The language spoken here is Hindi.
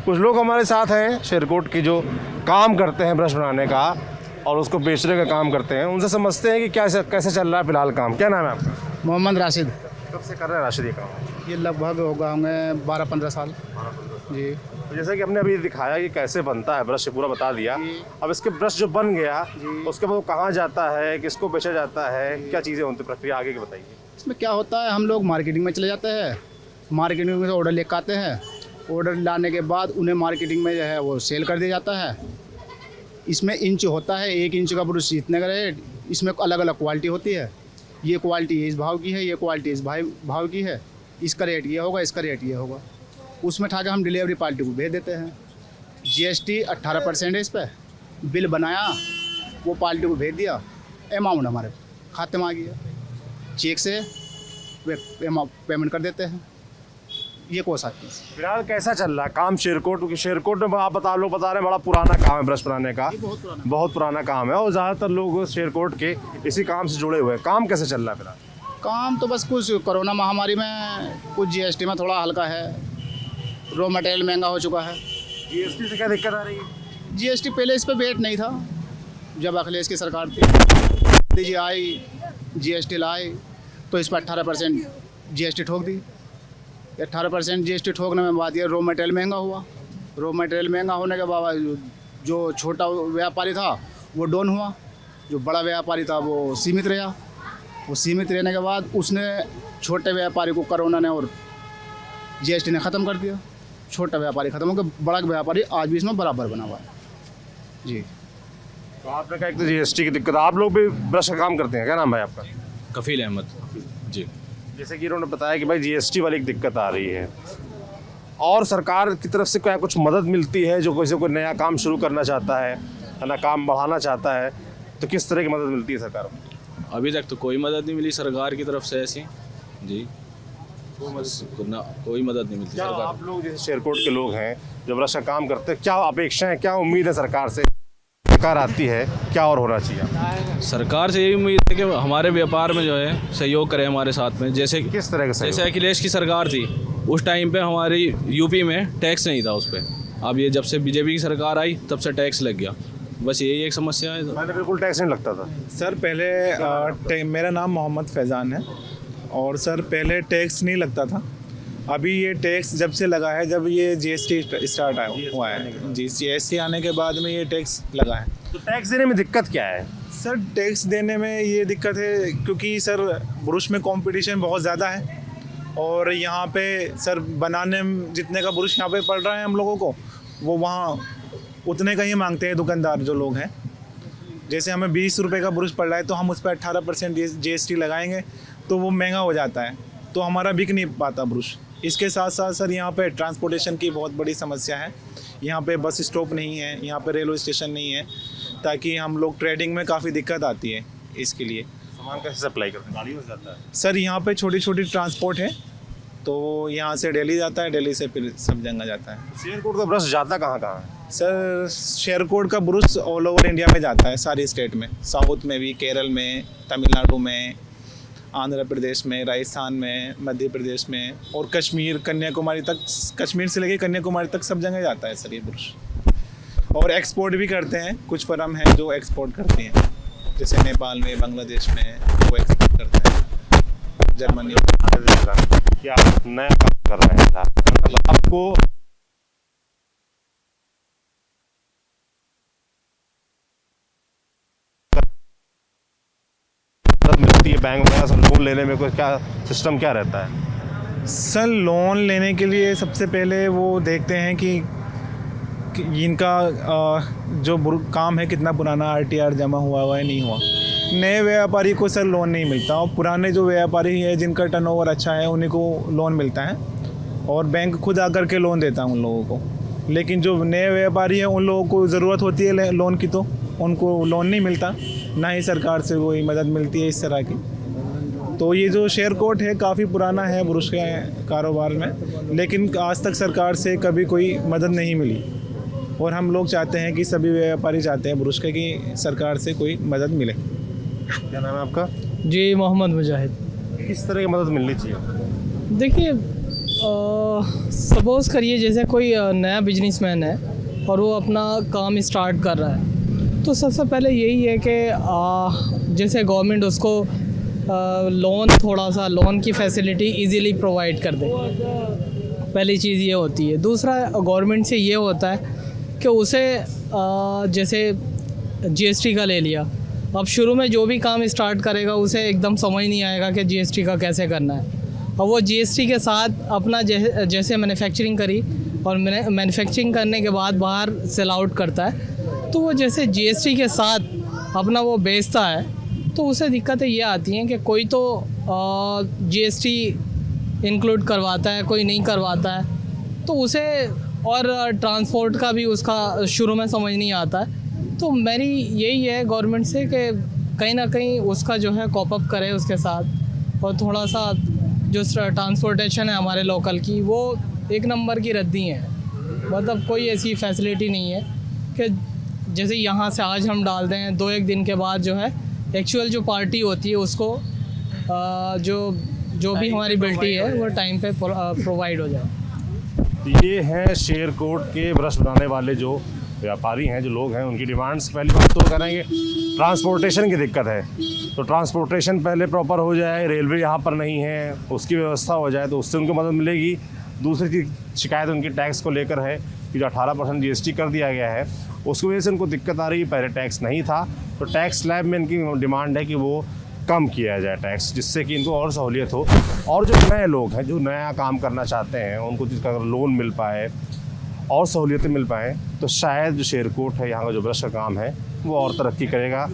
कुछ लोग हमारे साथ हैं शेरकोट की जो काम करते हैं ब्रश बनाने का और उसको बेचने का काम करते हैं, उनसे समझते हैं कि कैसे चल रहा है फिलहाल काम। क्या नाम है आपका? मोहम्मद राशिद। कब से कर रहे हैं राशिद ये काम? ये लगभग होगा हमें 12-15 साल जी। तो जैसे कि हमने अभी दिखाया कि कैसे बनता है ब्रश, पूरा बता दिया। अब इसके ब्रश जो बन गया उसके बाद वो कहाँ जाता है, किसको बेचा जाता है, क्या चीज़ें होती प्रक्रिया आगे की बताइए। इसमें क्या होता है, हम लोग मार्केटिंग में चले जाते हैं, मार्केटिंग में से ऑर्डर लेकर आते हैं, ऑर्डर लाने के बाद उन्हें मार्केटिंग में जो है वो सेल कर दिया जाता है। इसमें इंच होता है, 1 इंच का ब्रश इतने का रेट। इसमें अलग अलग क्वालिटी होती है, ये क्वालिटी इस भाव की है, ये क्वालिटी इस भाव की है, इसका रेट ये होगा, इसका रेट ये होगा। उसमें ठा के हम डिलीवरी पार्टी को भेज देते हैं। GST 18% है इस पर। बिल बनाया, वो पार्टी को भेज दिया, अमाउंट हमारे खाते में आ गया, चेक से पेमेंट कर देते हैं। ये कोर्स आती है। फिलहाल कैसा चल रहा है काम शेरकोट? क्योंकि शेरकोट में आप लोग बता रहे हैं बड़ा पुराना काम है ब्रश बनाने का, बहुत पुराना काम है और ज़्यादातर लोग शेरकोट के इसी काम से जुड़े हुए हैं। काम कैसे चल रहा है फिलहाल? काम तो बस कुछ कोरोना महामारी में कुछ GST में थोड़ा हल्का है, रॉ मटेरियल महंगा हो चुका है। GST से क्या दिक्कत आ रही है? GST पहले इस पर वेट नहीं था, जब अखिलेश की सरकार थी, जी आई GST लाई तो इस पर 18% GST ठोक दी। 18% GST ठोकने में बात ये रॉ मटेरियल महंगा हुआ। रॉ मटेरियल महंगा होने के बाद जो छोटा व्यापारी था वो डाउन हुआ, जो बड़ा व्यापारी था वो सीमित रहा। वो सीमित रहने के बाद उसने छोटे व्यापारी को कोरोना ने और GST ने ख़त्म कर दिया। छोटा व्यापारी ख़त्म हो गया, बड़ा व्यापारी आज भी इसमें बराबर बना हुआ है जी। तो आपने कहा एक तो GST की दिक्कत, आप लोग भी ब्रश का काम करते हैं, क्या नाम है आपका? कफील अहमद जी। जैसे कि इन्होंने बताया कि भाई GST वाली एक दिक्कत आ रही है और सरकार की तरफ से क्या कुछ मदद मिलती है? जो कोई नया काम शुरू करना चाहता है ना, काम बढ़ाना चाहता है, तो किस तरह की मदद मिलती है सरकार को? अभी तक तो कोई मदद नहीं मिली सरकार की तरफ से ऐसी जी, कोई मदद नहीं मिलती क्या सरकार। आप लोग जैसे शेरकोट के लोग हैं जो ब्रश का काम करते हैं, क्या अपेक्षाएं, क्या उम्मीद है सरकार से? सरकार आती है, क्या और होना चाहिए? सरकार से यही उम्मीद है कि हमारे व्यापार में जो है सहयोग करे हमारे साथ में। जैसे किस तरह का जैसे अखिलेश की सरकार थी उस टाइम पे हमारी यूपी में टैक्स नहीं था उस पर। अब ये जब से BJP की सरकार आई तब से टैक्स लग गया, बस यही एक समस्या है। पहले बिल्कुल टैक्स नहीं लगता था। सर पहले मेरा नाम मोहम्मद फैज़ान है और सर पहले टैक्स नहीं लगता था। अभी ये टैक्स जब से लगा है, जब ये GST स्टार्ट हुआ है जी, GST आने के बाद में ये टैक्स लगा है। तो टैक्स देने में दिक्कत क्या है? सर टैक्स देने में ये दिक्कत है क्योंकि सर ब्रश में कंपटीशन बहुत ज़्यादा है और यहाँ पे सर बनाने में जितने का ब्रश यहाँ पे पड़ रहा है हम लोगों को, वो वहाँ उतने का ही मांगते हैं दुकानदार जो लोग हैं। जैसे हमें 20 रुपये का ब्रश पड़ रहा है तो हम उस पर 18% GST लगाएंगे तो वो महंगा हो जाता है, तो हमारा बिक नहीं पाता ब्रश। इसके साथ साथ सर यहाँ पे ट्रांसपोर्टेशन की बहुत बड़ी समस्या है। यहाँ पे बस स्टॉप नहीं है, यहाँ पे रेलवे स्टेशन नहीं है, ताकि हम लोग ट्रेडिंग में काफ़ी दिक्कत आती है। इसके लिए सामान कैसे सप्लाई करते हैं? गाड़ी में जाता है सर यहाँ पे छोटी छोटी ट्रांसपोर्ट है, तो यहाँ से दिल्ली जाता है, दिल्ली से फिर सब जगह जाता है। शेरकोट का ब्रश जाता कहाँ कहाँ है? सर शेरकोट का ब्रश ऑल ओवर इंडिया में जाता है, सारी स्टेट में, साउथ में भी, केरल में, तमिलनाडु में, आंध्र प्रदेश में, राजस्थान में, मध्य प्रदेश में और कश्मीर, कन्याकुमारी तक, कश्मीर से लेके कन्याकुमारी तक सब जगह जाता है सर ये ब्रश। और एक्सपोर्ट भी करते हैं, कुछ फर्म हैं जो एक्सपोर्ट करती हैं, जैसे नेपाल में, बांग्लादेश में वो एक्सपोर्ट करते हैं, जर्मनी। क्या नया काम कर रहे हैं आपको? मिलती है बैंक वगैरह से लोन लेने में, कोई क्या सिस्टम क्या रहता है? सर लोन लेने के लिए सबसे पहले वो देखते हैं कि इनका जो काम है कितना पुराना RTR जमा हुआ है नहीं हुआ। नए व्यापारी को सर लोन नहीं मिलता और पुराने जो व्यापारी है जिनका टर्नओवर अच्छा है उन्हीं को लोन मिलता है और बैंक खुद आकर के लोन देता है उन लोगों को। लेकिन जो नए व्यापारी हैं उन लोगों को ज़रूरत होती है लोन की, तो उनको लोन नहीं मिलता, ना ही सरकार से कोई मदद मिलती है इस तरह की। तो ये जो शेरकोट है काफ़ी पुराना है ब्रश के कारोबार में, लेकिन आज तक सरकार से कभी कोई मदद नहीं मिली और हम लोग चाहते हैं कि सभी व्यापारी चाहते हैं ब्रश के कि सरकार से कोई मदद मिले। क्या नाम है आपका? जी मोहम्मद मुजाहिद। किस तरह की मदद मिलनी चाहिए? देखिए सपोज़ करिए जैसे कोई नया बिजनेसमैन है और वो अपना काम स्टार्ट कर रहा है, तो सबसे पहले यही है कि जैसे गवर्नमेंट उसको लोन, थोड़ा सा लोन की फैसिलिटी इजीली प्रोवाइड कर दे। पहली चीज़ ये होती है। दूसरा, गवर्नमेंट से ये होता है कि उसे जैसे जीएसटी का ले लिया, अब शुरू में जो भी काम स्टार्ट करेगा उसे एकदम समझ नहीं आएगा कि जीएसटी का कैसे करना है। और वो जीएसटी के साथ अपना जैसे मैन्युफैक्चरिंग करी और मैन्युफैक्चरिंग करने के बाद बाहर सेल आउट करता है, तो वो जैसे जीएसटी के साथ अपना वो बेचता है, तो उसे दिक्कतें ये आती हैं कि कोई तो जीएसटी इंक्लूड करवाता है, कोई नहीं करवाता है, तो उसे और ट्रांसपोर्ट का भी उसका शुरू में समझ नहीं आता है। तो मेरी यही है गवर्नमेंट से कि कहीं ना कहीं उसका जो है कॉप अप करे उसके साथ, और थोड़ा सा जो ट्रांसपोर्टेशन है हमारे लोकल की, वो एक नंबर की रद्दी है। मतलब कोई ऐसी फैसिलिटी नहीं है कि जैसे यहाँ से आज हम डाल दें, 2-1 दिन के बाद जो है एक्चुअल जो पार्टी होती है उसको जो भी हमारी बिल्टी है वो टाइम पे प्रोवाइड हो जाए। ये हैं शेरकोट के ब्रश बनाने वाले जो व्यापारी हैं, जो लोग हैं, उनकी डिमांड्स। पहली बात तो करेंगे ट्रांसपोर्टेशन की दिक्कत है, तो ट्रांसपोर्टेशन पहले प्रॉपर हो जाए, रेलवे यहाँ पर नहीं है, उसकी व्यवस्था हो जाए तो उससे उनको मदद मिलेगी। दूसरी चीज़ शिकायत उनकी टैक्स को लेकर है कि जो 18% जीएसटी कर दिया गया है उसकी वजह से उनको दिक्कत आ रही है। पहले टैक्स नहीं था, तो टैक्स स्लैब में इनकी डिमांड है कि वो कम किया जाए टैक्स, जिससे कि इनको और सहूलियत हो। और जो नए लोग हैं जो नया काम करना चाहते हैं उनको जिसका अगर लोन मिल पाए और सहूलियतें मिल पाएँ, तो शायद जो शेरकोट है यहाँ का जो ब्रश का काम है वो और तरक्की करेगा।